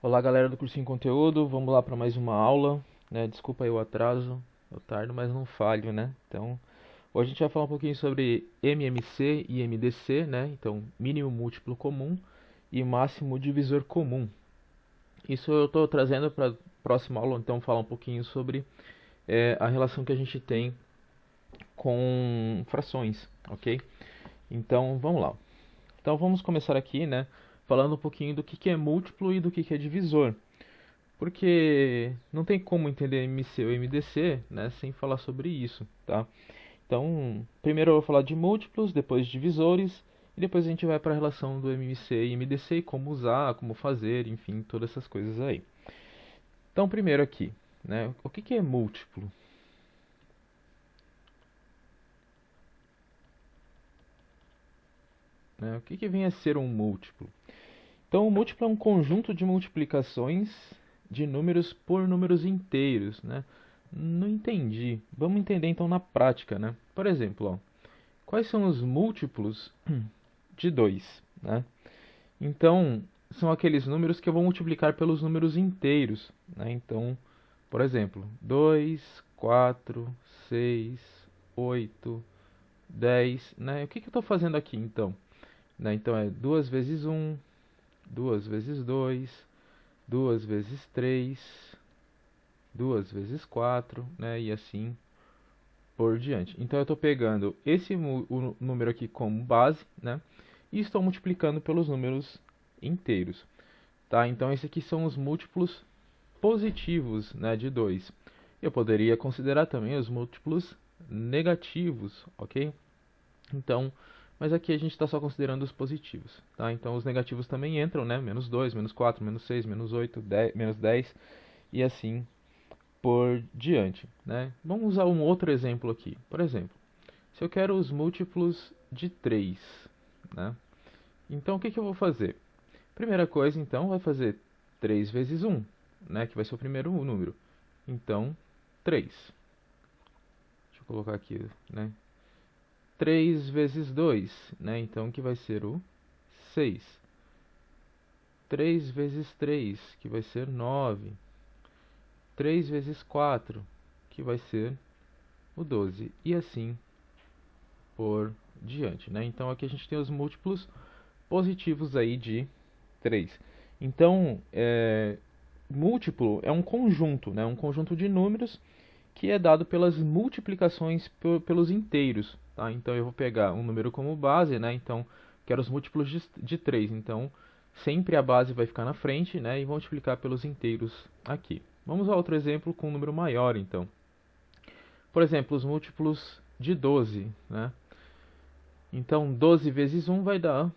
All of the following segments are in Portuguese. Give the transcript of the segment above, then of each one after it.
Olá, galera do Cursinho Conteúdo, vamos lá para mais uma aula, né? Desculpa aí o atraso, eu tardo, mas não falho, né? Então, hoje a gente vai falar um pouquinho sobre MMC e MDC, né? Então, mínimo múltiplo comum e máximo divisor comum. Isso eu estou trazendo para a próxima aula, então, falar um pouquinho sobre a relação que a gente tem com frações, ok? Então, vamos lá. Então, vamos começar aqui, né? Falando um pouquinho do que é múltiplo e do que é divisor. Porque não tem como entender MC ou MDC, né, sem falar sobre isso, tá? Então, primeiro eu vou falar de múltiplos, depois divisores, e depois a gente vai para a relação do MMC e MDC, e como usar, como fazer, enfim, todas essas coisas aí. Então, primeiro aqui, né, o que é múltiplo? Né? O que vem a ser um múltiplo? Então, o múltiplo é um conjunto de multiplicações de números por números inteiros, né? Não entendi. Vamos entender então na prática, né? Por exemplo, ó, quais são os múltiplos de 2, né? Então, são aqueles números que eu vou multiplicar pelos números inteiros, né? Então, por exemplo, 2, 4, 6, 8, 10, né? O que eu estou fazendo aqui então? Né? Então é 2 vezes 1, 2 vezes 2, 2 vezes 3, 2 vezes 4, né? E assim por diante. Então eu estou pegando o número aqui como base, né? E estou multiplicando pelos números inteiros, tá? Então esses aqui são os múltiplos positivos, né, de 2. Eu poderia considerar também os múltiplos negativos, ok? Então, mas aqui a gente está só considerando os positivos, tá? Então os negativos também entram, né? Menos 2, menos 4, menos 6, menos 8, 10, menos 10 e assim por diante, né? Vamos usar um outro exemplo aqui. Por exemplo, se eu quero os múltiplos de 3, né? Então o que eu vou fazer? Primeira coisa, então, vai fazer 3 vezes 1, né? Que vai ser o primeiro número. Então, 3. Deixa eu colocar aqui, né? 3 vezes 2, né? Então, que vai ser o 6. 3 vezes 3, que vai ser 9. 3 vezes 4, que vai ser o 12. E assim por diante, né? Então, aqui a gente tem os múltiplos positivos aí de 3. Então, múltiplo é um conjunto, né? Um conjunto de números que é dado pelas multiplicações pelos inteiros, tá? Então eu vou pegar um número como base, né? Então quero os múltiplos de 3, então sempre a base vai ficar na frente, né? E vou multiplicar pelos inteiros aqui. Vamos a outro exemplo com um número maior, então. Por exemplo, os múltiplos de 12, né? Então 12 vezes 1 vai dar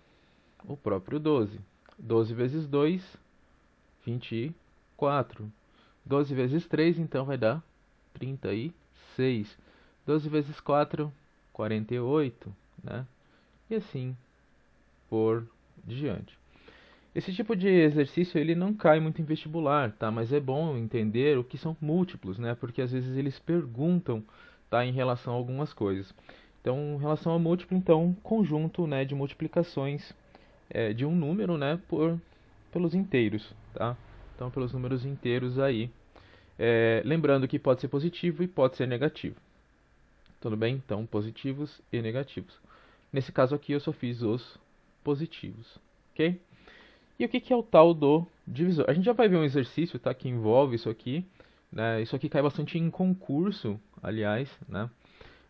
o próprio 12. 12 vezes 2, 24. 12 vezes 3, então vai dar 36. 12 vezes 4, 48, né? E assim por diante. Esse tipo de exercício ele não cai muito em vestibular, tá? Mas é bom entender o que são múltiplos, né? Porque às vezes eles perguntam, tá, em relação a algumas coisas. Então, em relação ao múltiplo, então, conjunto, né, de multiplicações de um número, né, pelos inteiros, tá? Então, pelos números inteiros aí. Lembrando que pode ser positivo e pode ser negativo. Tudo bem? Então, positivos e negativos. Nesse caso aqui, eu só fiz os positivos, ok? E o que é o tal do divisor? A gente já vai ver um exercício, tá, que envolve isso aqui, né? Isso aqui cai bastante em concurso, aliás, né?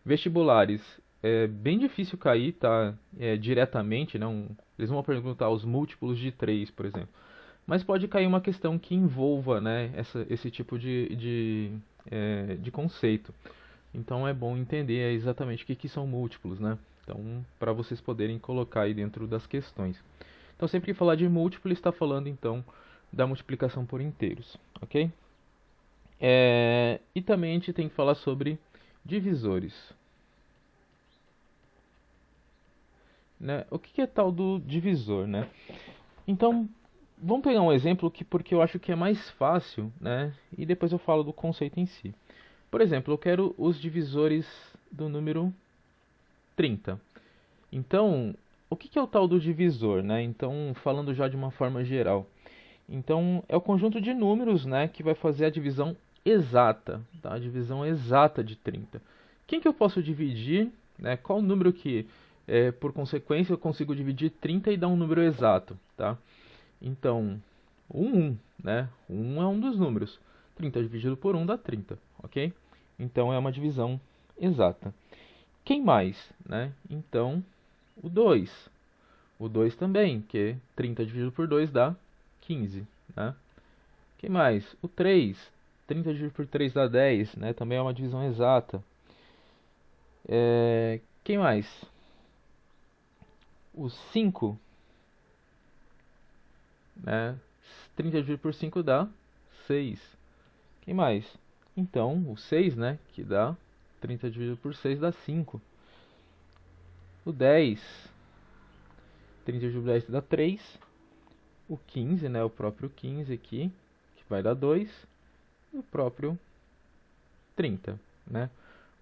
Vestibulares, é bem difícil cair, tá, diretamente, né? Eles vão perguntar os múltiplos de 3, por exemplo. Mas pode cair uma questão que envolva, né, esse tipo de conceito. Então é bom entender exatamente que são múltiplos, né? Então, para vocês poderem colocar aí dentro das questões. Então, sempre que falar de múltiplo, está falando então da multiplicação por inteiros, ok? E também a gente tem que falar sobre divisores. Né? O que é tal do divisor, né? Então, vamos pegar um exemplo porque eu acho que é mais fácil, né? E depois eu falo do conceito em si. Por exemplo, eu quero os divisores do número 30. Então, o que é o tal do divisor, né? Então, falando já de uma forma geral. Então, é o conjunto de números, né, que vai fazer a divisão exata, tá? A divisão exata de 30. Quem que eu posso dividir, né? Qual número que, por consequência, eu consigo dividir 30 e dar um número exato, tá? Então, o 1, né? O 1 é um dos números. 30 dividido por 1 dá 30, ok? Então, é uma divisão exata. Quem mais, né? Então, o 2. O 2 também, que 30 dividido por 2 dá 15, né? Quem mais? O 3. 30 dividido por 3 dá 10, né? Também é uma divisão exata. Quem mais? O 5, né? 30 dividido por 5 dá 6. Quem mais? Então, o 6, né? Que dá 30 dividido por 6 dá 5. O 10. 30 dividido por 10 dá 3. O 15, né? O próprio 15 aqui, que vai dar 2. E o próprio 30, né?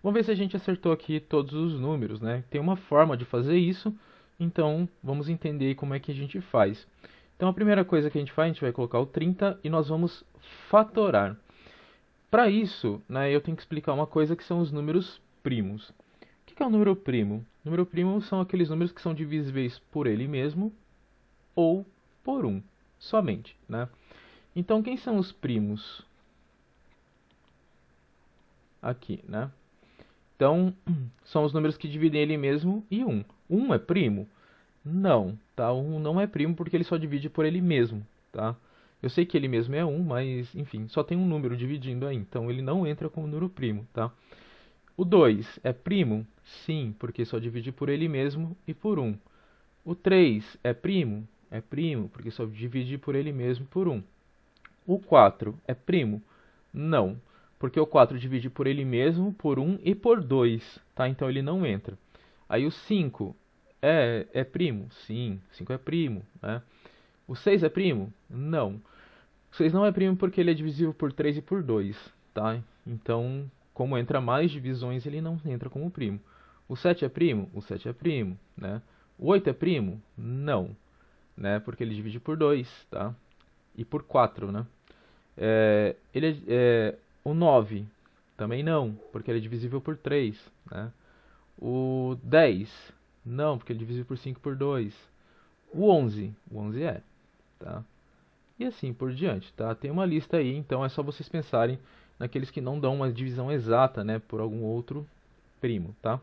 Vamos ver se a gente acertou aqui todos os números, né? Tem uma forma de fazer isso, então vamos entender como é que a gente faz. Então a primeira coisa que a gente faz, a gente vai colocar o 30 e nós vamos fatorar. Para isso, né, eu tenho que explicar uma coisa que são os números primos. O que é um número primo? Número primo são aqueles números que são divisíveis por ele mesmo ou por 1, somente, né? Então quem são os primos? Aqui, né? Então, são os números que dividem ele mesmo e 1. 1 é primo? Não, tá? 1 não é primo porque ele só divide por ele mesmo, tá? Eu sei que ele mesmo é 1, mas, enfim, só tem um número dividindo aí, então ele não entra como número primo, tá? O 2 é primo? Sim, porque só divide por ele mesmo e por 1. O 3 é primo? É primo, porque só divide por ele mesmo e por 1. O 4 é primo? Não, porque o 4 divide por ele mesmo, por 1 e por 2, tá? Então ele não entra. Aí o 5 é primo? Sim, 5 é primo, né? O 6 é primo? Não. O 6 não é primo porque ele é divisível por 3 e por 2, tá? Então, como entra mais divisões, ele não entra como primo. O 7 é primo? O 7 é primo, né? O 8 é primo? Não, né? Porque ele divide por 2, tá? E por 4, né? O 9 também não, porque ele é divisível por 3, né? O 10 não, porque ele é divisível por 5 e por 2. O 11 é, tá? E assim por diante, tá? Tem uma lista aí, então é só vocês pensarem naqueles que não dão uma divisão exata, né, por algum outro primo, tá?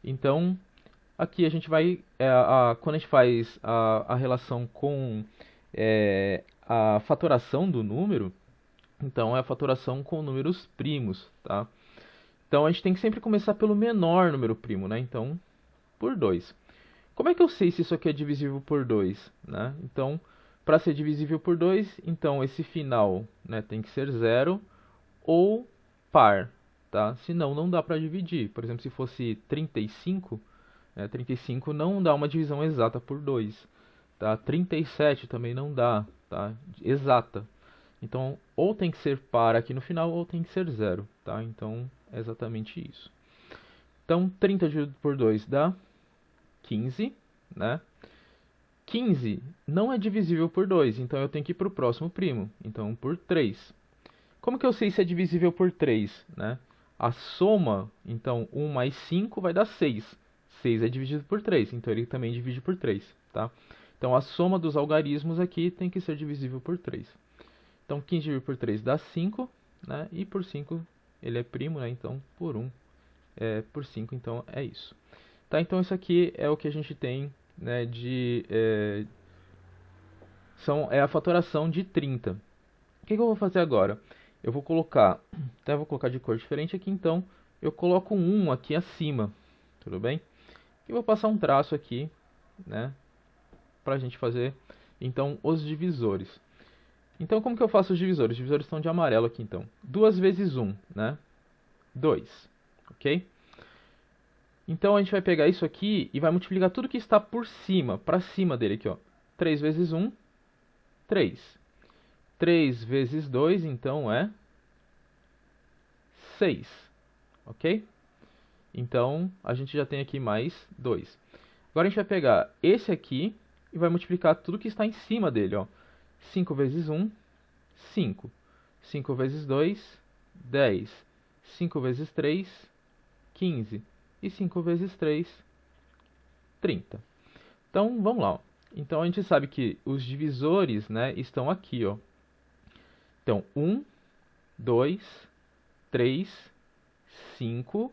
Então, aqui a gente vai, quando a gente faz a relação com a fatoração do número, então é a fatoração com números primos, tá? Então a gente tem que sempre começar pelo menor número primo, né? Então, por 2. Como é que eu sei se isso aqui é divisível por 2, né? Então, para ser divisível por 2, então esse final, né, tem que ser 0 ou par, tá? Senão não dá para dividir. Por exemplo, se fosse 35, né, 35 não dá uma divisão exata por 2, tá? 37 também não dá, tá? Exata. Então, ou tem que ser par aqui no final, ou tem que ser 0, tá? Então, é exatamente isso. Então, 30 dividido por 2 dá 15, né? 15 não é divisível por 2, então eu tenho que ir para o próximo primo. Então, por 3. Como que eu sei se é divisível por 3, né? A soma, então, 1 mais 5 vai dar 6. 6 é dividido por 3, então ele também divide por 3, tá? Então, a soma dos algarismos aqui tem que ser divisível por 3. Então, 15 dividido por 3 dá 5, né? E por 5 ele é primo, né? Então, por 1 por 5, então é isso. Tá? Então, isso aqui é o que a gente tem, né, é a fatoração de 30. O que eu vou fazer agora? Eu vou colocar, até vou colocar de cor diferente aqui, então eu coloco um 1 aqui acima, tudo bem? E vou passar um traço aqui, né, pra gente fazer, então, os divisores. Então, como que eu faço os divisores? Os divisores estão de amarelo aqui, então. 2 vezes 1, né? 2, ok? Então, a gente vai pegar isso aqui e vai multiplicar tudo que está por cima, para cima dele aqui, ó. 3 vezes 1, 3. 3 vezes 2, então, é 6, ok? Então, a gente já tem aqui mais 2. Agora, a gente vai pegar esse aqui e vai multiplicar tudo que está em cima dele, ó. 5 vezes 1, 5. 5 vezes 2, 10. 5 vezes 3, 15. E 5 vezes 3, 30. Então, vamos lá. Ó. Então, a gente sabe que os divisores, né, estão aqui. Ó. Então, 1, 2, 3, 5,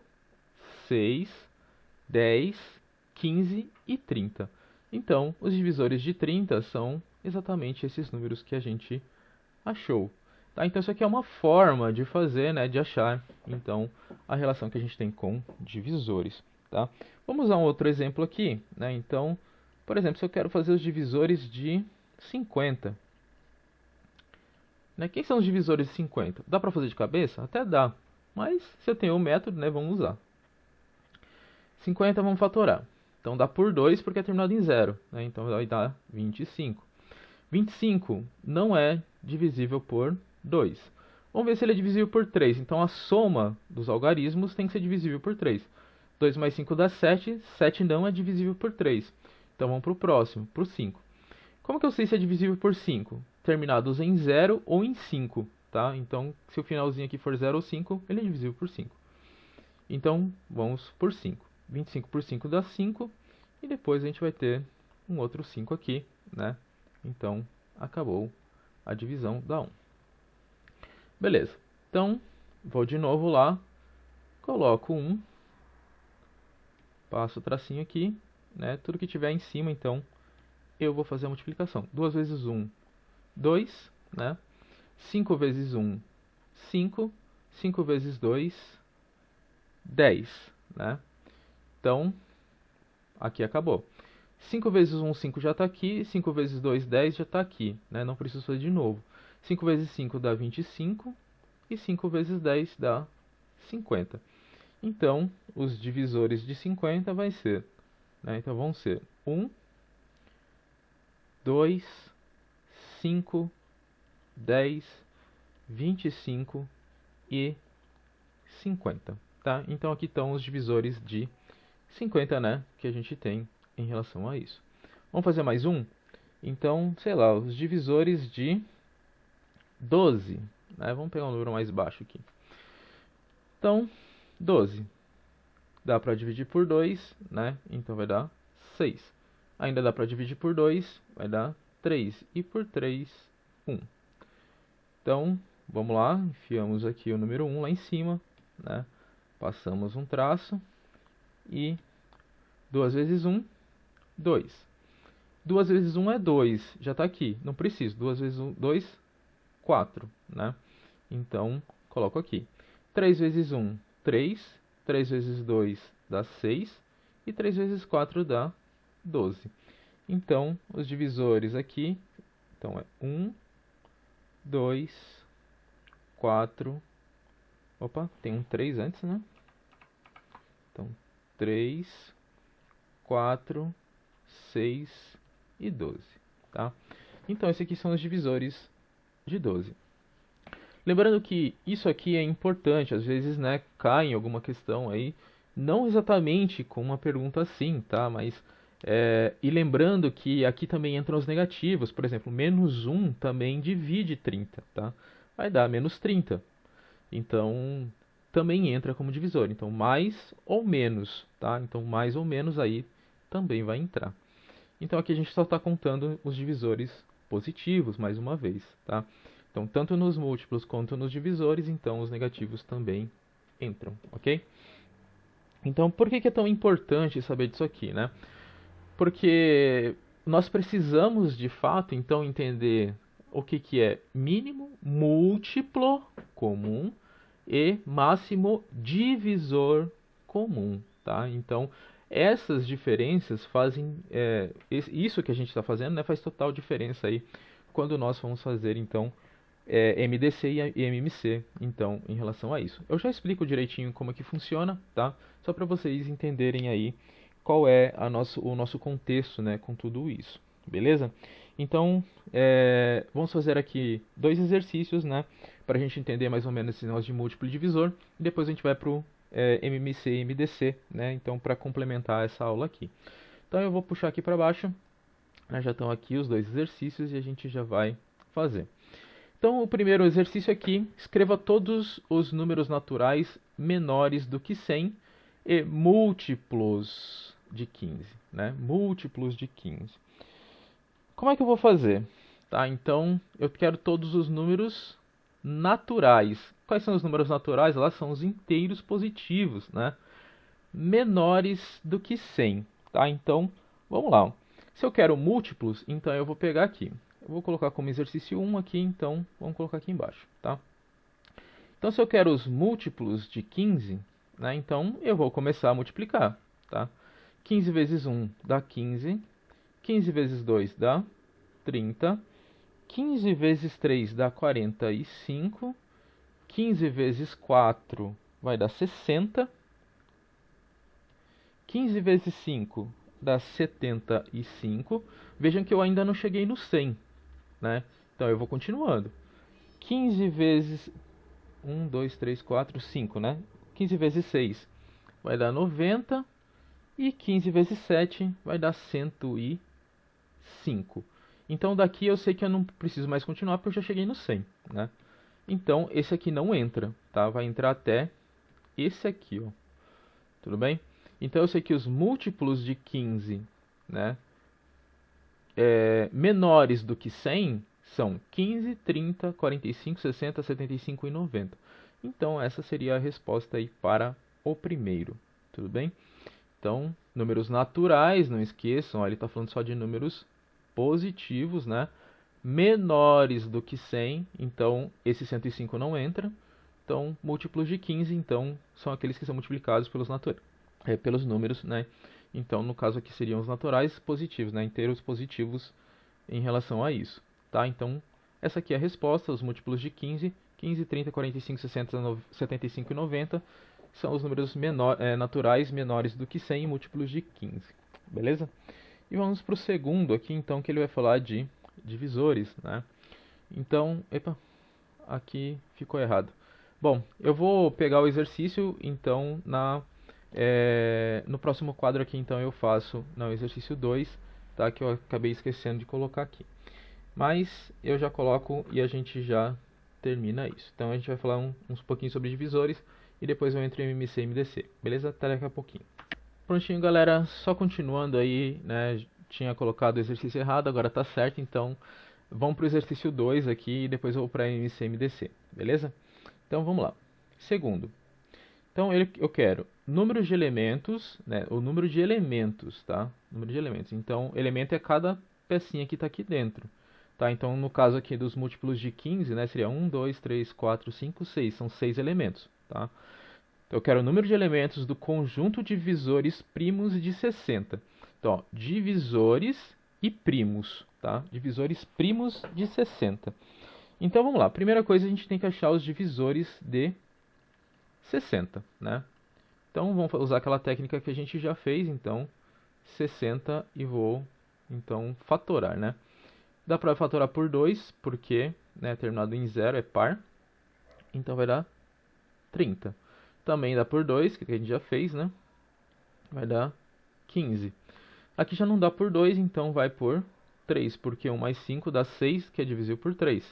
6, 10, 15 e 30. Então, os divisores de 30 são exatamente esses números que a gente achou. Tá? Então, isso aqui é uma forma de fazer, né, de achar, então, a relação que a gente tem com divisores. Tá? Vamos usar um outro exemplo aqui. Né? Então, por exemplo, se eu quero fazer os divisores de 50. Né? Quem são os divisores de 50? Dá para fazer de cabeça? Até dá. Mas, se eu tenho um método, né, vamos usar. 50 vamos fatorar. Então, dá por 2 porque é terminado em 0. Né? Então, vai dar 25. 25 não é divisível por 2. Vamos ver se ele é divisível por 3. Então, a soma dos algarismos tem que ser divisível por 3. 2 mais 5 dá 7. 7 não é divisível por 3. Então, vamos para o próximo, para o 5. Como que eu sei se é divisível por 5? Terminados em 0 ou em 5. Tá? Então, se o finalzinho aqui for 0 ou 5, ele é divisível por 5. Então, vamos por 5. 25 por 5 dá 5. E depois a gente vai ter um outro 5 aqui, né? Então, acabou a divisão da 1. Beleza. Então, vou de novo lá. Coloco 1. Passo o tracinho aqui, né? Tudo que tiver em cima, então, eu vou fazer a multiplicação. 2 vezes 1, 2, né? 5 vezes 1, 5. 5 vezes 2, 10, né? Então, aqui acabou. 5 vezes 1, 5 já está aqui. 5 vezes 2, 10 já está aqui. Né? Não preciso fazer de novo. 5 vezes 5 dá 25. E 5 vezes 10 dá 50. Então, os divisores de 50 vai ser, né? Então, vão ser 1, 2, 5, 10, 25 e 50. Tá? Então, aqui estão os divisores de 50, né? Que a gente tem em relação a isso. Vamos fazer mais um? Então, sei lá, os divisores de 12. Né? Vamos pegar um número mais baixo aqui. Então, 12. Dá para dividir por 2, né? Então vai dar 6. Ainda dá para dividir por 2, vai dar 3. E por 3, 1. Então, vamos lá. Enfiamos aqui o número 1 lá em cima, né? Passamos um traço. E 2 vezes 1, 2. 2 vezes 1 é 2, já está aqui, não preciso. 2 vezes 1, 2, 4, né? Então, coloco aqui. 3 vezes 1, 3. 3 vezes 2 dá 6. E 3 vezes 4 dá 12. Então, os divisores aqui, então é 1, 2, 4. Opa, tem um 3 antes, né? Então, 3, 4, 6 e 12, tá? Então, esses aqui são os divisores de 12. Lembrando que isso aqui é importante, às vezes, né, cai em alguma questão aí, não exatamente com uma pergunta assim, tá? Mas, e lembrando que aqui também entram os negativos, por exemplo, menos 1 também divide 30, tá? Vai dar menos 30. Então, também entra como divisor. Então, mais ou menos, tá? Então, mais ou menos aí também vai entrar. Então, aqui a gente só está contando os divisores positivos, mais uma vez, tá? Então, tanto nos múltiplos quanto nos divisores, então, os negativos também entram, ok? Então, por que é tão importante saber disso aqui, né? Porque nós precisamos, de fato, então, entender o que é mínimo múltiplo comum e máximo divisor comum, tá? Então, essas diferenças fazem, isso que a gente está fazendo, né, faz total diferença aí quando nós vamos fazer, então, MDC e MMC, então, em relação a isso. Eu já explico direitinho como é que funciona, tá? Só para vocês entenderem aí qual é o nosso contexto, né, com tudo isso, beleza? Então, vamos fazer aqui 2 exercícios, né, para a gente entender mais ou menos esse negócio de múltiplo e divisor, e depois a gente vai para o MMC e MDC, né, então, para complementar essa aula aqui. Então, eu vou puxar aqui para baixo, né, já estão aqui os 2 exercícios e a gente já vai fazer. Então, o primeiro exercício aqui, escreva todos os números naturais menores do que 100 e múltiplos de 15, né? Múltiplos de 15. Como é que eu vou fazer? Tá, então, eu quero todos os números naturais. Quais são os números naturais? Lá são os inteiros positivos, né? Menores do que 100, tá? Então, vamos lá. Se eu quero múltiplos, então eu vou pegar aqui. Eu vou colocar como exercício 1 aqui, então vamos colocar aqui embaixo, tá? Então, se eu quero os múltiplos de 15, né, então eu vou começar a multiplicar, tá? 15 vezes 1 dá 15, 15 vezes 2 dá 30, 15 vezes 3 dá 45, 15 vezes 4 vai dar 60, 15 vezes 5 dá 75. Vejam que eu ainda não cheguei no 100, né? Então eu vou continuando. 15 vezes 1, 2, 3, 4, 5, né? 15 vezes 6 vai dar 90 e 15 vezes 7 vai dar 105. Então daqui eu sei que eu não preciso mais continuar porque eu já cheguei no 100, né? Então esse aqui não entra, tá? Vai entrar até esse aqui, ó. Tudo bem? Então eu sei que os múltiplos de 15, né, menores do que 100 são 15, 30, 45, 60, 75 e 90. Então essa seria a resposta aí para o primeiro. Tudo bem? Então, números naturais, não esqueçam, ó, ele está falando só de números positivos, né? Menores do que 100, então esse 105 não entra. Então, múltiplos de 15, então, são aqueles que são multiplicados pelos números, né? Então, no caso aqui seriam os naturais positivos, né? Inteiros positivos em relação a isso, tá? Então, essa aqui é a resposta, os múltiplos de 15, 15, 30, 45, 60, 75 e 90 são os números naturais menores do que 100 e múltiplos de 15, beleza? E vamos para o segundo aqui, então, que ele vai falar de divisores, né? Então, epa, aqui ficou errado. Bom, eu vou pegar o exercício, então, no próximo quadro aqui, então, eu faço no exercício 2, tá? Que eu acabei esquecendo de colocar aqui. Mas eu já coloco e a gente já termina isso. Então, a gente vai falar uns pouquinho sobre divisores e depois eu entro em MMC e MDC, beleza? Até daqui a pouquinho. Prontinho, galera. Só continuando aí, né? Tinha colocado o exercício errado, agora tá certo, então vamos para o exercício 2 aqui e depois eu vou para MC e MDC, beleza? Então vamos lá. Segundo. Então eu quero números de elementos, né? O número de elementos, tá? Número de elementos. Então, elemento é cada pecinha que está aqui dentro, tá? Então, no caso aqui dos múltiplos de 15, né? Seria 1, 2, 3, 4, 5, 6. São 6 elementos, tá? Então, eu quero o número de elementos do conjunto de divisores primos de 60. Então, ó, divisores e primos, tá? Divisores primos de 60. Então, vamos lá. Primeira coisa, a gente tem que achar os divisores de 60, né? Então, vamos usar aquela técnica que a gente já fez. Então, 60 e vou, então, fatorar, né? Dá para fatorar por 2, porque, né, terminado em 0 é par. Então, vai dar 30. Também dá por 2, que a gente já fez, né? Vai dar 15. Aqui já não dá por 2, então vai por 3, porque 1 mais 5 dá 6, que é divisível por 3.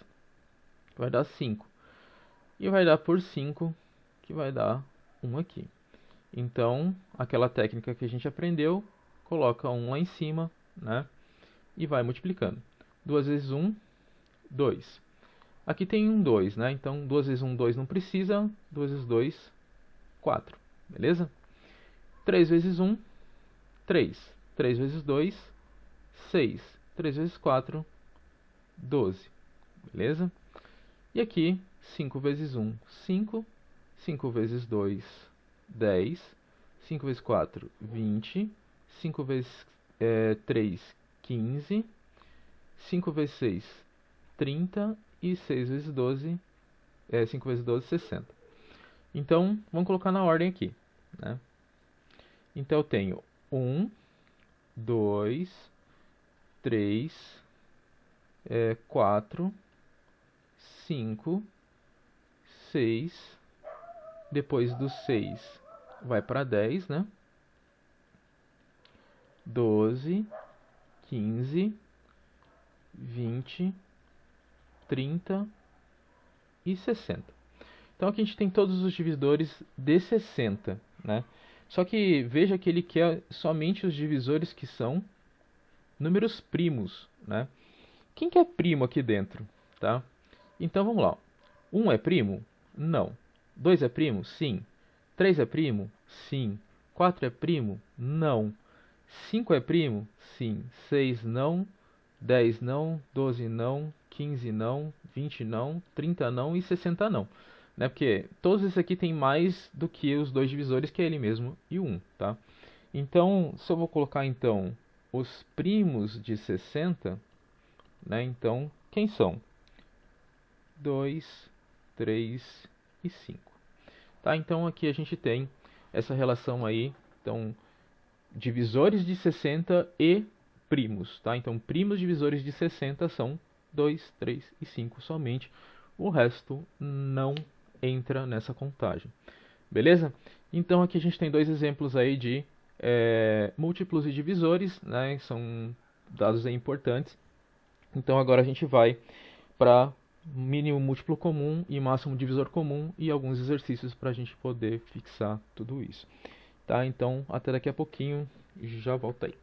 Vai dar 5. E vai dar por 5, que vai dar 1 aqui. Então, aquela técnica que a gente aprendeu, coloca 1 lá em cima, né? E vai multiplicando. 2 vezes 1, 2. Aqui tem um 2, né? Então, 2 vezes 1, 2 não precisa. 2 vezes 2, 4. Beleza? 3 vezes 1, 3. 3 vezes 2, 6. 3 vezes 4, 12. Beleza? E aqui, 5 vezes 1, 5. 5 vezes 2, 10. 5 vezes 4, 20. 5 vezes 3, 15. 5 vezes 6, 30. E 6 vezes 12, 5 vezes 12, 60. Então, vamos colocar na ordem aqui, né? Então, eu tenho 1, 2, 3, 4, 5, 6. Depois do 6 vai para 10, né? 12, 15, 20, 30 e 60. Então aqui a gente tem todos os divisores de 60, né? Só que veja que ele quer somente os divisores que são números primos, né? Quem que é primo aqui dentro, tá? Então vamos lá. 1 é primo? Não. 2 é primo? Sim. 3 é primo? Sim. 4 é primo? Não. 5 é primo? Sim. 6 não. 10 não. 12 não. 15 não. 20 não. 30 não. E 60 não. Né? Porque todos esses aqui tem mais do que os dois divisores, que é ele mesmo e o 1, tá? Então, se eu vou colocar então os primos de 60, né? Então, quem são? 2, 3 e 5. Tá? Então aqui a gente tem essa relação aí, então divisores de 60 e primos, tá? Então primos divisores de 60 são 2, 3 e 5 somente, o resto não entra nessa contagem. Beleza? Então aqui a gente tem dois exemplos aí de múltiplos e divisores, né? São dados aí importantes. Então agora a gente vai para mínimo múltiplo comum e máximo divisor comum e alguns exercícios para a gente poder fixar tudo isso. Tá? Então até daqui a pouquinho, já volto aí.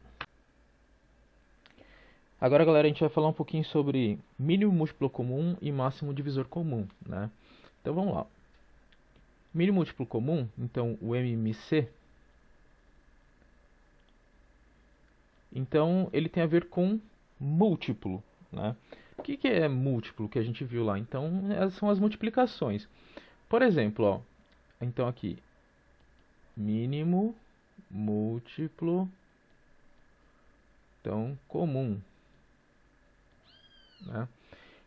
Agora, galera, a gente vai falar um pouquinho sobre mínimo múltiplo comum e máximo divisor comum, né? Então vamos lá. Mínimo múltiplo comum, então o MMC, então ele tem a ver com múltiplo, né? O que é múltiplo que a gente viu lá? Então são as multiplicações. Por exemplo, ó, então aqui, mínimo múltiplo, então comum, né?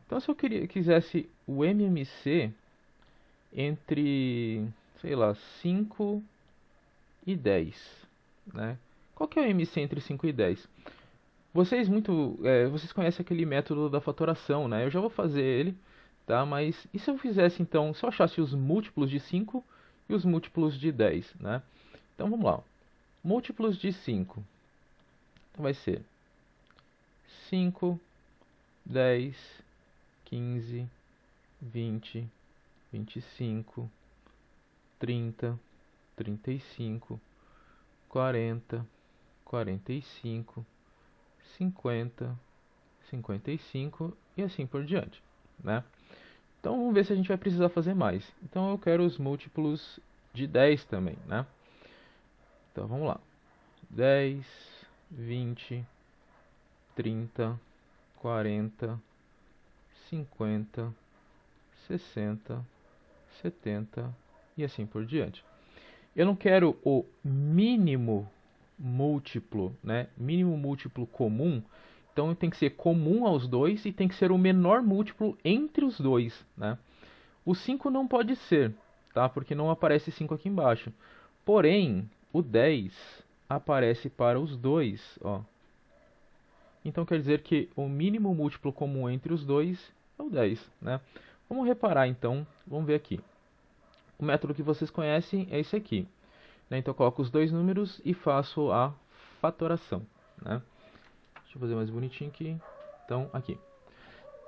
Então se eu quisesse o MMC entre, sei lá, 5 e 10, né? Qual que é o MMC entre 5 e 10? Vocês conhecem aquele método da fatoração, né? Eu já vou fazer ele, tá? Mas e se eu fizesse então, se eu achasse os múltiplos de 5 e os múltiplos de 10, né? Então vamos lá. Múltiplos de 5. Então vai ser 5, 10, 15, 20, 25, 30, 35, 40, 45, 50, 55 e assim por diante, né? Então vamos ver se a gente vai precisar fazer mais. Então eu quero os múltiplos de 10 também, né? Então vamos lá. 10, 20, 30, 40, 50, 60, 70 e assim por diante. Eu não quero o mínimo múltiplo, né? Mínimo múltiplo comum. Então tem que ser comum aos dois e tem que ser o menor múltiplo entre os dois, né? O 5 não pode ser, tá? Porque não aparece 5 aqui embaixo. Porém, o 10 aparece para os dois, ó. Então quer dizer que o mínimo múltiplo comum entre os dois é o 10, né? Vamos reparar então, vamos ver aqui. O método que vocês conhecem é esse aqui. Então eu coloco os dois números e faço a fatoração, né? Deixa eu fazer mais bonitinho aqui. Então, aqui.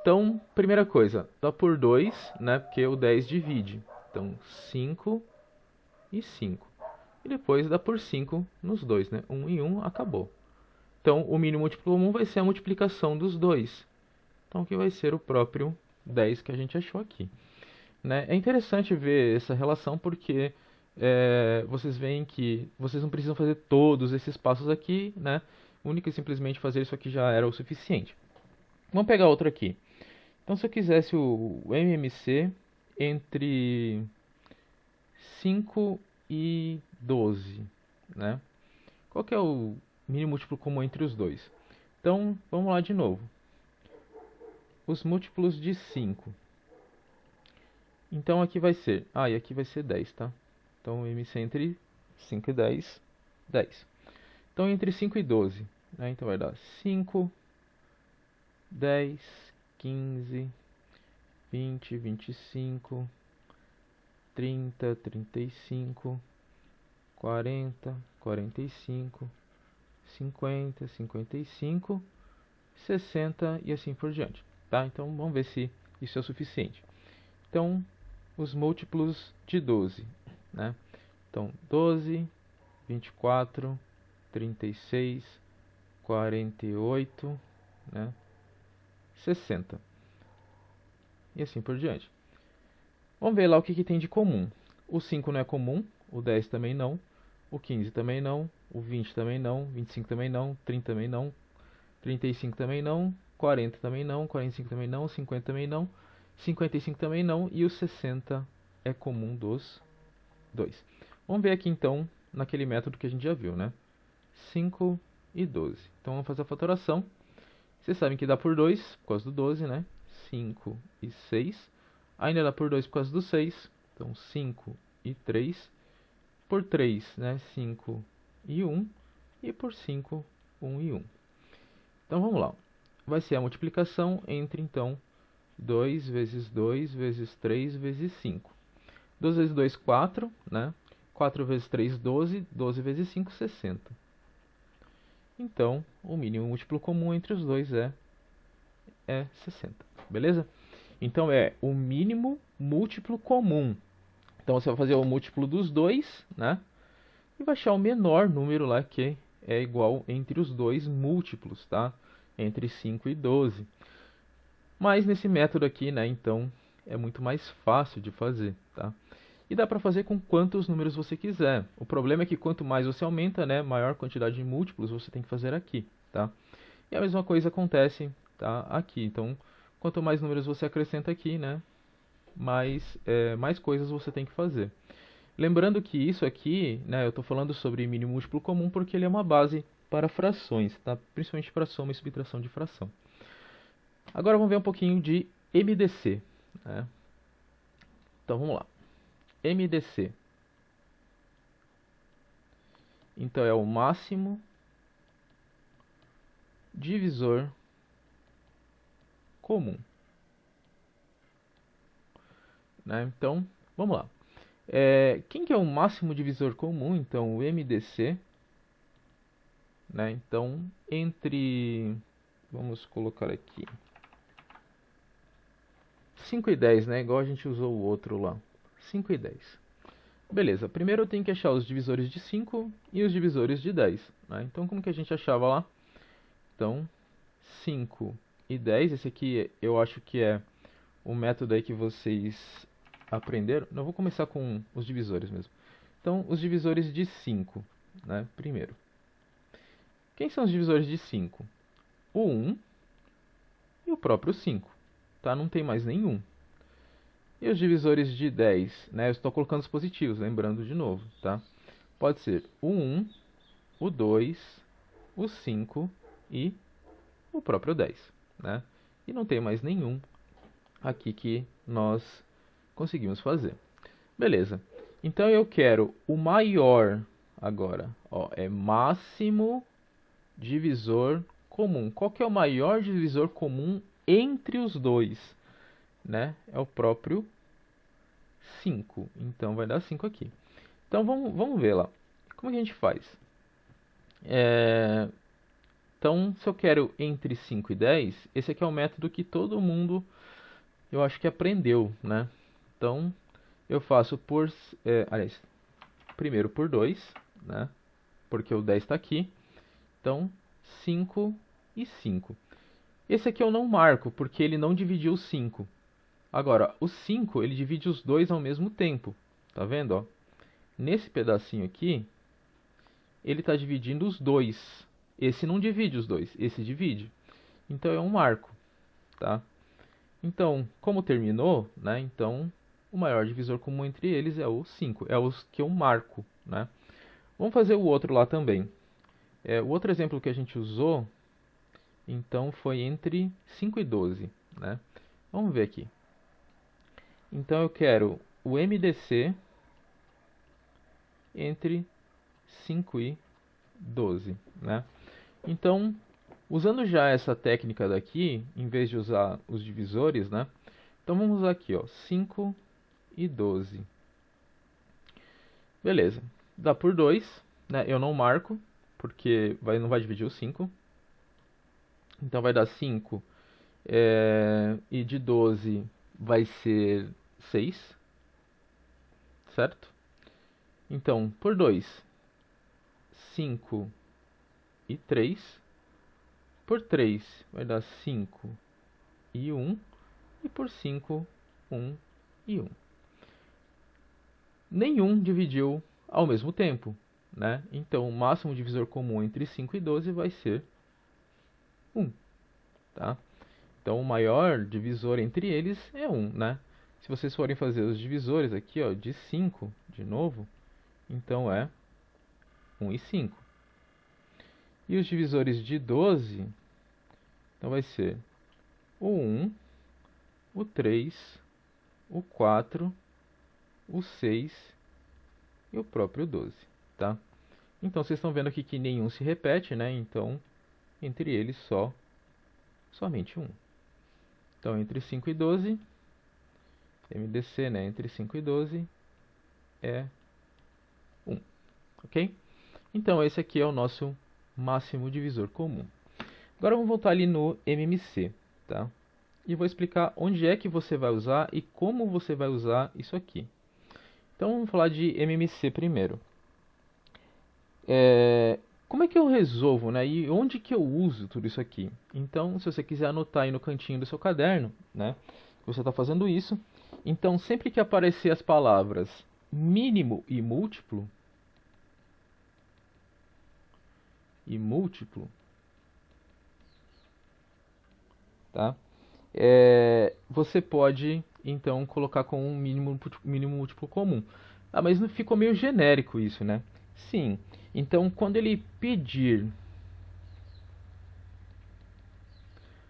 Então, primeira coisa, dá por 2, né? Porque o 10 divide. Então, 5 e 5. E depois dá por 5 nos dois, né? 1 e 1, acabou. Então, o mínimo múltiplo comum vai ser a multiplicação dos dois. Então, aqui vai ser o próprio 10 que a gente achou aqui. Né? É interessante ver essa relação porque vocês veem que vocês não precisam fazer todos esses passos aqui, né? Única e simplesmente fazer isso aqui já era o suficiente. Vamos pegar outro aqui. Então, se eu quisesse o MMC entre 5 e 12, né? Qual que é o mínimo múltiplo comum entre os dois? Então, vamos lá de novo. Os múltiplos de 5. Então, aqui vai ser... e aqui vai ser 10, tá? Então, o MC entre 5 e 10, 10. Então, entre 5 e 12, né? Então, vai dar 5, 10, 15, 20, 25, 30, 35, 40, 45, 50, 55, 60 e assim por diante, tá? Então, vamos ver se isso é o suficiente. Então, os múltiplos de 12, né? Então, 12, 24, 36, 48, né? 60. E assim por diante. Vamos ver lá o que tem de comum. O 5 não é comum, o 10 também não, o 15 também não, o 20 também não, 25 também não, 30 também não, 35 também não, 40 também não, 45 também não, 50 também não, 55 também não e o 60 é comum dos dois. Vamos ver aqui então naquele método que a gente já viu, né? 5 e 12. Então vamos fazer a fatoração. Vocês sabem que dá por 2 por causa do 12, né? 5 e 6. Ainda dá por 2 por causa do 6. Então 5 e 3. Por 3, né? 5 e 1. E por 5, 1 e 1. Então vamos lá. Vai ser a multiplicação entre, então, 2 vezes 2 vezes 3 vezes 5. 2 vezes 2, 4, né? 4 vezes 3, 12. 12 vezes 5, 60. Então, o mínimo múltiplo comum entre os dois é 60. Beleza? Então, é o mínimo múltiplo comum. Então, você vai fazer o múltiplo dos dois, né? E vai achar o menor número lá que é igual entre os dois múltiplos, tá? Entre 5 e 12. Mas nesse método aqui, né, então, é muito mais fácil de fazer, tá? E dá para fazer com quantos números você quiser. O problema é que quanto mais você aumenta, né, maior quantidade de múltiplos você tem que fazer aqui, tá? E a mesma coisa acontece, tá, aqui. Então, quanto mais números você acrescenta aqui, né, mais coisas você tem que fazer. Lembrando que isso aqui, né, eu estou falando sobre mínimo múltiplo comum porque ele é uma base para frações, tá? Principalmente para soma e subtração de fração. Agora vamos ver um pouquinho de MDC, né? Então vamos lá. MDC. Então é o máximo divisor comum, né? Então vamos lá. Quem que é o máximo divisor comum? Então o MDC, né? Então vamos colocar aqui 5 e 10, né? Igual a gente usou o outro lá. 5 e 10. Beleza, primeiro eu tenho que achar os divisores de 5 e os divisores de 10. Né? Então, como que a gente achava lá? Então, 5 e 10, esse aqui eu acho que é o método aí que vocês aprenderam. Não, vou começar com os divisores mesmo. Então, os divisores de 5, né? Primeiro. Quem são os divisores de 5? O 1 e o próprio 5. Tá? Não tem mais nenhum. E os divisores de 10, né? Eu estou colocando os positivos, lembrando de novo, tá? Pode ser o 1, o 2, o 5 e o próprio 10, né? E não tem mais nenhum aqui que nós conseguimos fazer. Beleza. Então eu quero o maior agora, ó, é máximo divisor comum. Qual que é o maior divisor comum entre os dois? Né? É o próprio 5. Então vai dar 5 aqui. Então vamos ver lá. Como que a gente faz? Então, se eu quero entre 5 e 10, esse aqui é o método que todo mundo, eu acho que aprendeu, né? Então, eu faço aliás, primeiro por 2, né? Porque o 10 está aqui. Então, 5 e 5. Esse aqui eu não marco, porque ele não dividiu o 5. Agora, o 5, ele divide os dois ao mesmo tempo. Tá vendo, ó? Nesse pedacinho aqui, ele está dividindo os dois. Esse não divide os dois, esse divide. Então, é um marco, tá? Então, como terminou, né? Então, o maior divisor comum entre eles é o 5. É os que eu marco, né? Vamos fazer o outro lá também. O outro exemplo que a gente usou, então, foi entre 5 e 12, né? Vamos ver aqui. Então, eu quero o MDC entre 5 e 12, né? Então, usando já essa técnica daqui, em vez de usar os divisores, né? Então, vamos usar aqui, ó, 5 e 12. Beleza. Dá por 2, né? Eu não marco, porque não vai dividir o 5. Então, vai dar 5 e de 12 vai ser 6, certo? Então, por 2, 5 e 3. Por 3 vai dar 5 e 1. E por 5, 1 e 1. Nenhum dividiu ao mesmo tempo, né? Então, o máximo divisor comum entre 5 e 12 vai ser 1, tá? Então, o maior divisor entre eles é 1, né? Se vocês forem fazer os divisores aqui, ó, de 5, de novo, então é 1 e 5. E os divisores de 12, então vai ser o 1, o 3, o 4, o 6 e o próprio 12, tá? Então, vocês estão vendo aqui que nenhum se repete, né? Então, entre eles somente 1. Então, entre 5 e 12, MDC, né? Entre 5 e 12 é 1, ok? Então, esse aqui é o nosso máximo divisor comum. Agora, vamos voltar ali no MMC, tá? E vou explicar onde é que você vai usar e como você vai usar isso aqui. Então, vamos falar de MMC primeiro. Como é que eu resolvo, né? E onde que eu uso tudo isso aqui? Então, se você quiser anotar aí no cantinho do seu caderno, né? Você está fazendo isso. Então, sempre que aparecer as palavras mínimo e múltiplo, tá? Você pode, então, colocar com um mínimo múltiplo comum. Ah, mas não ficou meio genérico isso, né? Sim. Então, quando ele pedir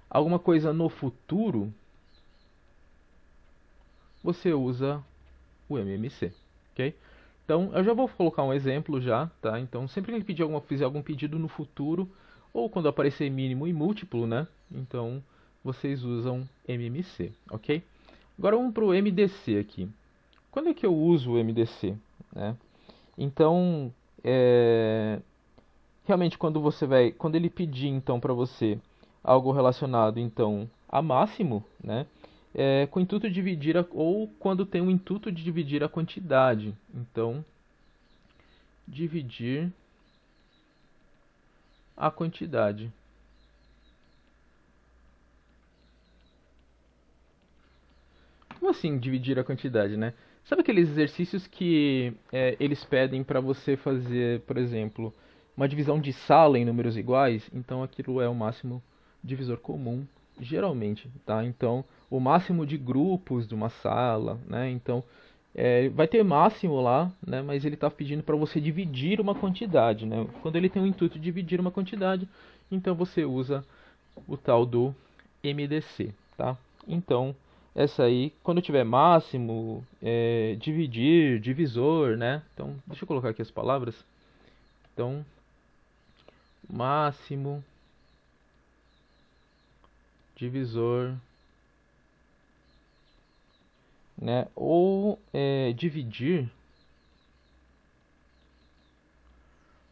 alguma coisa no futuro, você usa o MMC, ok? Então, eu já vou colocar um exemplo já, tá? Então, sempre que ele fizer algum pedido no futuro, ou quando aparecer mínimo e múltiplo, né? Então, vocês usam MMC, ok? Agora vamos para o MDC aqui. Quando é que eu uso o MDC, né? Então, realmente quando ele pedir então para você algo relacionado então a máximo, né? Com o intuito de dividir ou quando tem o intuito de dividir a quantidade. Então, dividir a quantidade. Como assim dividir a quantidade, né? Sabe aqueles exercícios que eles pedem para você fazer, por exemplo, uma divisão de sala em números iguais? Então aquilo é o máximo divisor comum, geralmente, tá? Então, o máximo de grupos de uma sala, né? Então, vai ter máximo lá, né? Mas ele está pedindo para você dividir uma quantidade, né? Quando ele tem o intuito de dividir uma quantidade, então você usa o tal do MDC, tá? Então, essa aí, quando tiver máximo, dividir, divisor, né? Então, deixa eu colocar aqui as palavras. Então, máximo, divisor, né? Ou dividir,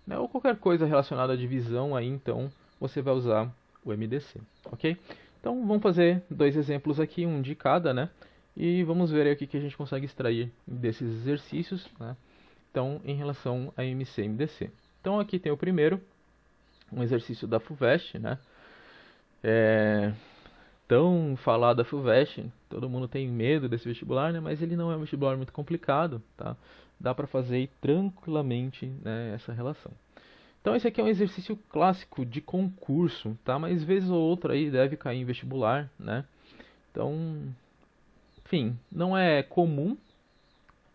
né? Ou qualquer coisa relacionada à divisão aí, então, você vai usar o MDC, ok? Então, vamos fazer dois exemplos aqui, um de cada, né? E vamos ver aí o que a gente consegue extrair desses exercícios, né? Então, em relação a MC e MDC. Então, aqui tem o primeiro, um exercício da FUVEST, né? Tão falada FUVEST, todo mundo tem medo desse vestibular, né? Mas ele não é um vestibular muito complicado, tá? Dá para fazer tranquilamente, né, essa relação. Então esse aqui é um exercício clássico de concurso, tá? Mas vez ou outra aí deve cair em vestibular, né? Então, enfim, não é comum.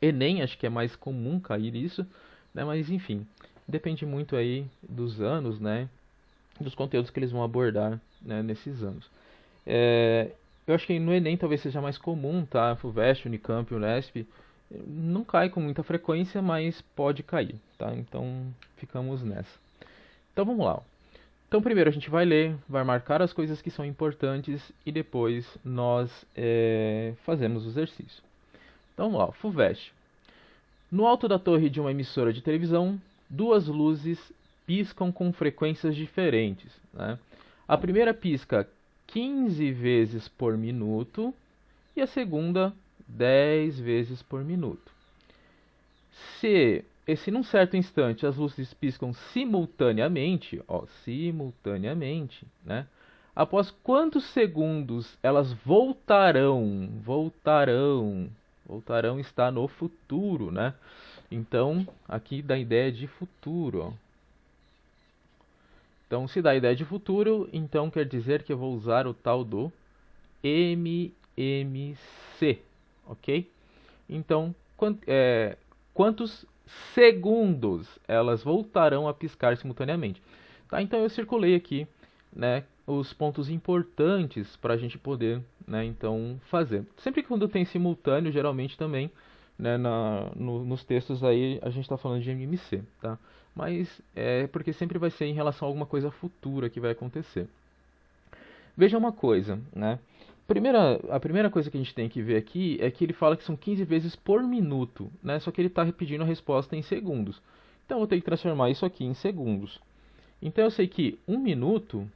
Enem acho que é mais comum cair isso, né? Mas enfim, depende muito aí dos anos, né? Dos conteúdos que eles vão abordar, né, nesses anos. Eu acho que no Enem talvez seja mais comum, tá? FUVEST, Unicamp, Unesp, não cai com muita frequência, mas pode cair, tá? Então ficamos nessa. Então vamos lá. Então primeiro a gente vai ler, vai marcar as coisas que são importantes e depois nós fazemos o exercício. Então vamos lá, FUVEST. No alto da torre de uma emissora de televisão, duas luzes piscam com frequências diferentes, né? A primeira pisca 15 vezes por minuto e a segunda 10 vezes por minuto. Se num certo instante as luzes piscam simultaneamente, ó, simultaneamente, né? Após quantos segundos elas voltarão? Voltarão está no futuro, né? Então, aqui dá ideia de futuro, ó. Então, se dá ideia de futuro, então quer dizer que eu vou usar o tal do MMC, ok? Então, quantos segundos elas voltarão a piscar simultaneamente? Tá? Então, eu circulei aqui, né, os pontos importantes para a gente poder, né, então, fazer. Sempre que quando tem simultâneo, geralmente também, né, nos textos aí a gente está falando de MMC, tá? Mas é porque sempre vai ser em relação a alguma coisa futura que vai acontecer. Veja uma coisa, né? A primeira coisa que a gente tem que ver aqui é que ele fala que são 15 vezes por minuto, né? Só que ele está repetindo a resposta em segundos. Então eu vou ter que transformar isso aqui em segundos. Então eu sei que 1 minuto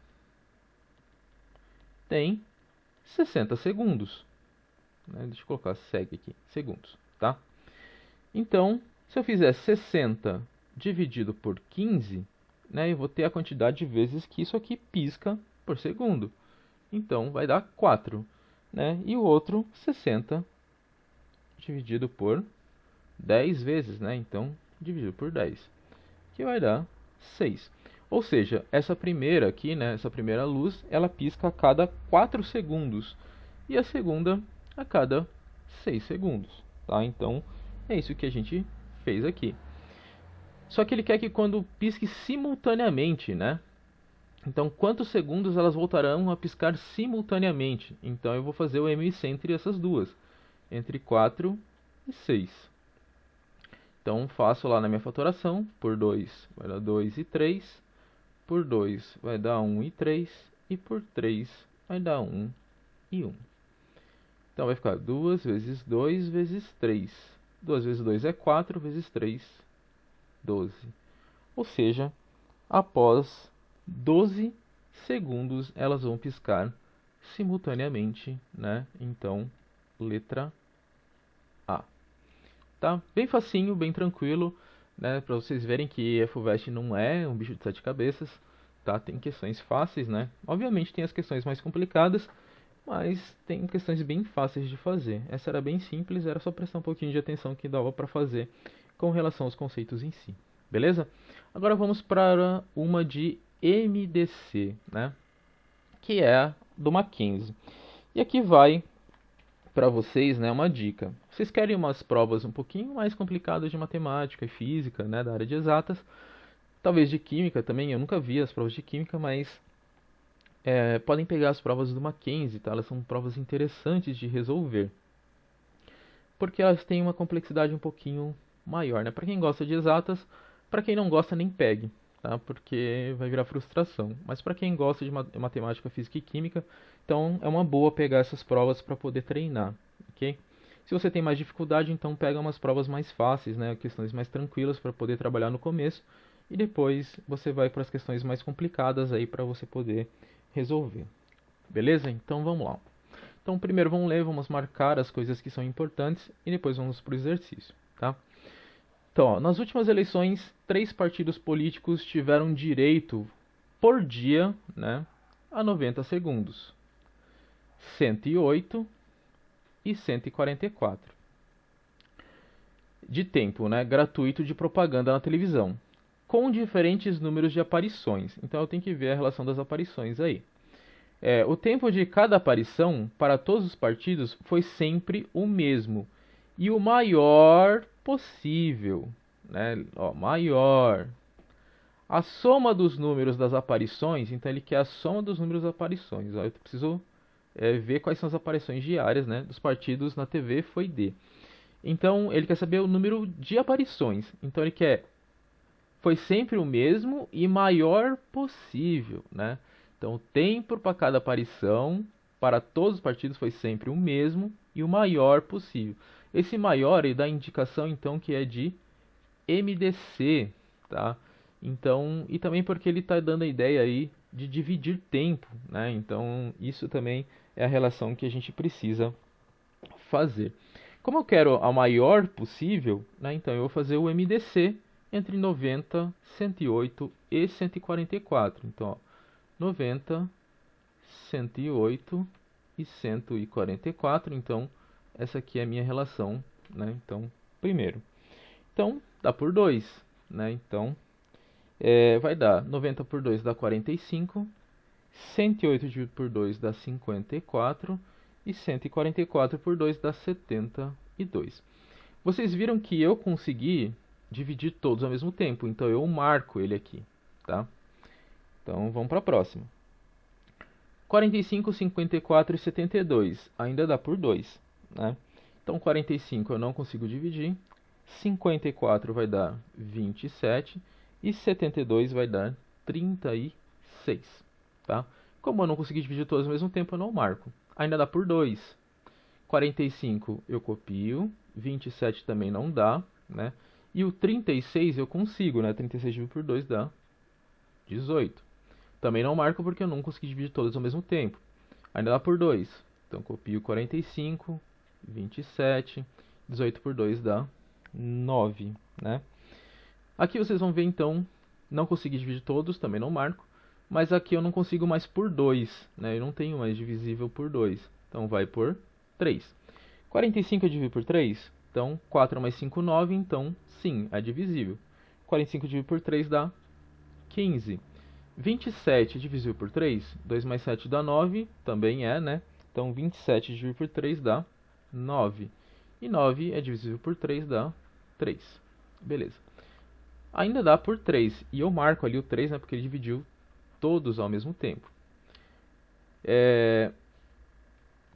tem 60 segundos. Né? Deixa eu colocar segue aqui, segundos, tá? Então, se eu fizer 60 dividido por 15, né, eu vou ter a quantidade de vezes que isso aqui pisca por segundo. Então, vai dar 4. Né? E o outro, 60 dividido por 10 vezes. Né? Então, dividido por 10, que vai dar 6. Ou seja, essa primeira aqui, né, essa primeira luz, ela pisca a cada 4 segundos. E a segunda a cada 6 segundos. Tá? Então, é isso que a gente fez aqui. Só que ele quer que quando pisque simultaneamente, né? Então, quantos segundos elas voltarão a piscar simultaneamente? Então, eu vou fazer o MMC entre essas duas. Entre 4 e 6. Então, faço lá na minha fatoração. Por 2 vai dar 2 e 3. Por 2 vai dar 1 e 3. E por 3 vai dar 1 e 1. Então, vai ficar 2 vezes 2 vezes 3. 2 vezes 2 é 4, vezes 3, 12. Ou seja, após 12 segundos, elas vão piscar simultaneamente, né? Então, letra A. Tá? Bem facinho, bem tranquilo, né? Para vocês verem que a FUVEST não é um bicho de 7 cabeças, tá? Tem questões fáceis, né? Obviamente tem as questões mais complicadas, mas tem questões bem fáceis de fazer. Essa era bem simples, era só prestar um pouquinho de atenção que dava para fazer com relação aos conceitos em si. Beleza? Agora vamos para uma de MDC, né? Que é a do Mackenzie. E aqui vai para vocês, né, uma dica. Vocês querem umas provas um pouquinho mais complicadas de matemática e física, né, da área de exatas, talvez de química também. Eu nunca vi as provas de química, mas podem pegar as provas do Mackenzie, tá? Elas são provas interessantes de resolver, porque elas têm uma complexidade um pouquinho maior, né? Para quem gosta de exatas, para quem não gosta nem pegue, tá? Porque vai virar frustração. Mas para quem gosta de matemática, física e química, então é uma boa pegar essas provas para poder treinar, ok? Se você tem mais dificuldade, então pega umas provas mais fáceis, né? Questões mais tranquilas para poder trabalhar no começo, e depois você vai para as questões mais complicadas aí para você poder resolver. Beleza? Então vamos lá. Então primeiro vamos ler, vamos marcar as coisas que são importantes e depois vamos para o exercício, tá? Então, ó, nas últimas eleições, 3 partidos políticos tiveram direito por dia, né, a 90 segundos. 108 e 144 de tempo, né, gratuito de propaganda na televisão, com diferentes números de aparições. Então eu tenho que ver a relação das aparições aí. O tempo de cada aparição para todos os partidos foi sempre o mesmo e o maior possível, né? Ó, maior. A soma dos números das aparições, então ele quer a soma dos números das aparições. Ó, eu preciso ver quais são as aparições diárias, né, dos partidos na TV, foi D. Então ele quer saber o número de aparições. Então ele quer foi sempre o mesmo e maior possível, né? Então o tempo para cada aparição para todos os partidos foi sempre o mesmo e o maior possível. Esse maior ele dá indicação então que é de MDC, tá? Então, e também porque ele está dando a ideia aí de dividir tempo, né? Então isso também é a relação que a gente precisa fazer. Como eu quero a maior possível, né, então eu vou fazer o MDC entre 90, 108 e 144. Então, ó, 90, 108 e 144. Então, essa aqui é a minha relação, né? Então, primeiro. Então, dá por 2, né? Então, vai dar 90 por 2 dá 45, 108 dividido por 2 dá 54 e 144 por 2 dá 72. Vocês viram que eu consegui dividir todos ao mesmo tempo, então eu marco ele aqui, tá? Então, vamos para a próxima. 45, 54 e 72, ainda dá por 2, né? Então, 45 eu não consigo dividir, 54 vai dar 27 e 72 vai dar 36, tá? Como eu não consegui dividir todos ao mesmo tempo, eu não marco. Ainda dá por 2. 45 eu copio, 27 também não dá, né? E o 36 eu consigo, né? 36 dividido por 2 dá 18. Também não marco porque eu não consegui dividir todos ao mesmo tempo. Ainda dá por 2. Então, copio 45, 27, 18 por 2 dá 9, né? Aqui vocês vão ver, então, não consegui dividir todos, também não marco. Mas aqui eu não consigo mais por 2, né? Eu não tenho mais divisível por 2. Então, vai por 3. 45 eu divido por 3. Então, 4 mais 5, 9. Então, sim, é divisível. 45 dividido por 3 dá 15. 27 divisível por 3, 2 mais 7 dá 9, também é, né? Então, 27 dividido por 3 dá 9. E 9 é divisível por 3, dá 3. Beleza. Ainda dá por 3, e eu marco ali o 3, né? Porque ele dividiu todos ao mesmo tempo.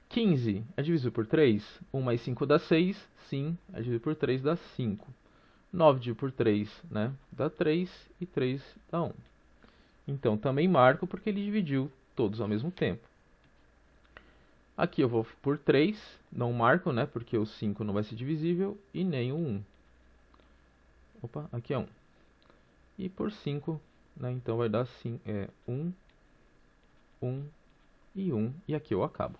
15 é divisível por 3, 1 mais 5 dá 6, sim, é divisível por 3 dá 5. 9 dividido por 3, né? Dá 3, e 3 dá 1. Então, também marco porque ele dividiu todos ao mesmo tempo. Aqui eu vou por 3, não marco, né? Porque o 5 não vai ser divisível e nem o 1. Opa, aqui é 1. E por 5, né? Então vai dar 1, 1 e 1. E aqui eu acabo.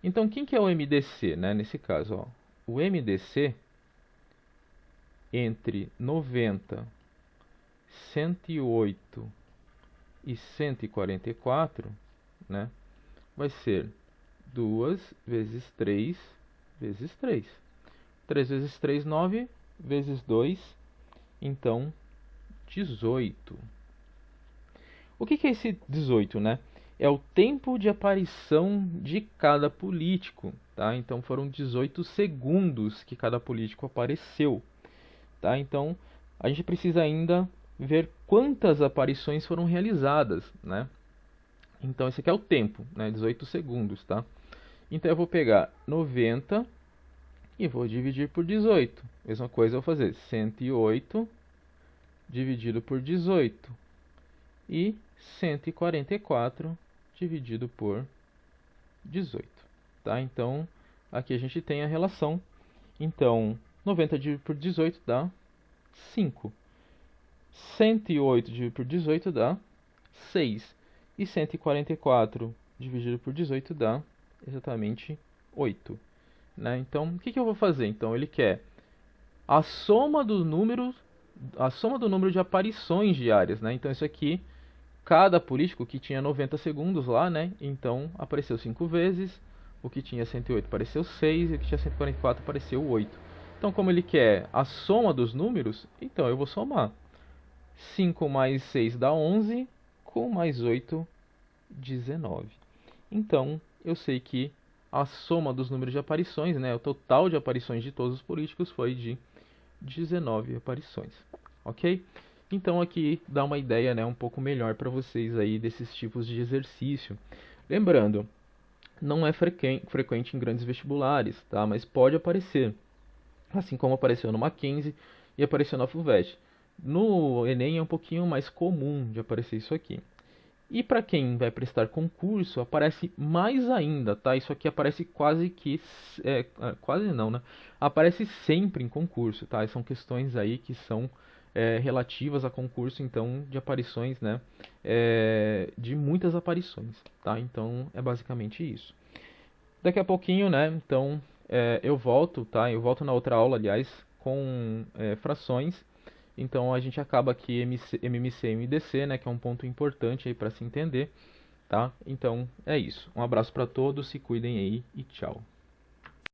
Então, quem que é o MDC, né? Nesse caso, ó. O MDC entre 90, 108 e 144, né, vai ser 2 vezes 3 vezes 3. 3 vezes 3, 9, vezes 2, então 18. O que é esse 18, né? É o tempo de aparição de cada político, tá? Então foram 18 segundos que cada político apareceu, tá? Então a gente precisa ainda ver quantas aparições foram realizadas, né? Então esse aqui é o tempo, né? 18 segundos, tá? Então eu vou pegar 90 e vou dividir por 18. Mesma coisa eu vou fazer 108 dividido por 18 e 144 dividido por 18, tá? Então aqui a gente tem a relação. Então 90 dividido por 18 dá 5. 108 dividido por 18 dá 6. E 144 dividido por 18 dá exatamente 8. Né? Então, o que eu vou fazer? Então, ele quer a soma do número de aparições diárias. Né? Então, isso aqui, cada político que tinha 90 segundos lá, né? Então apareceu 5 vezes. O que tinha 108 apareceu 6 e o que tinha 144 apareceu 8. Então, como ele quer a soma dos números, então eu vou somar. 5 mais 6 dá 11, com mais 8, 19. Então, eu sei que a soma dos números de aparições, né, o total de aparições de todos os políticos foi de 19 aparições. Ok? Então, aqui dá uma ideia, né, um pouco melhor para vocês aí desses tipos de exercício. Lembrando, não é frequente em grandes vestibulares, tá? Mas pode aparecer. Assim como apareceu no Mackenzie e apareceu na FUVEST. No Enem é um pouquinho mais comum de aparecer isso aqui. E para quem vai prestar concurso, aparece mais ainda, tá? Isso aqui aparece quase que... quase não, né? Aparece sempre em concurso, tá? São questões aí que são relativas a concurso, então, de aparições, né? De muitas aparições, tá? Então, é basicamente isso. Daqui a pouquinho, né? Então, eu volto, tá? Eu volto na outra aula, aliás, com frações. Então a gente acaba aqui MMC e MDC, né, que é um ponto importante aí para se entender, tá? Então é isso. Um abraço para todos, se cuidem aí e tchau.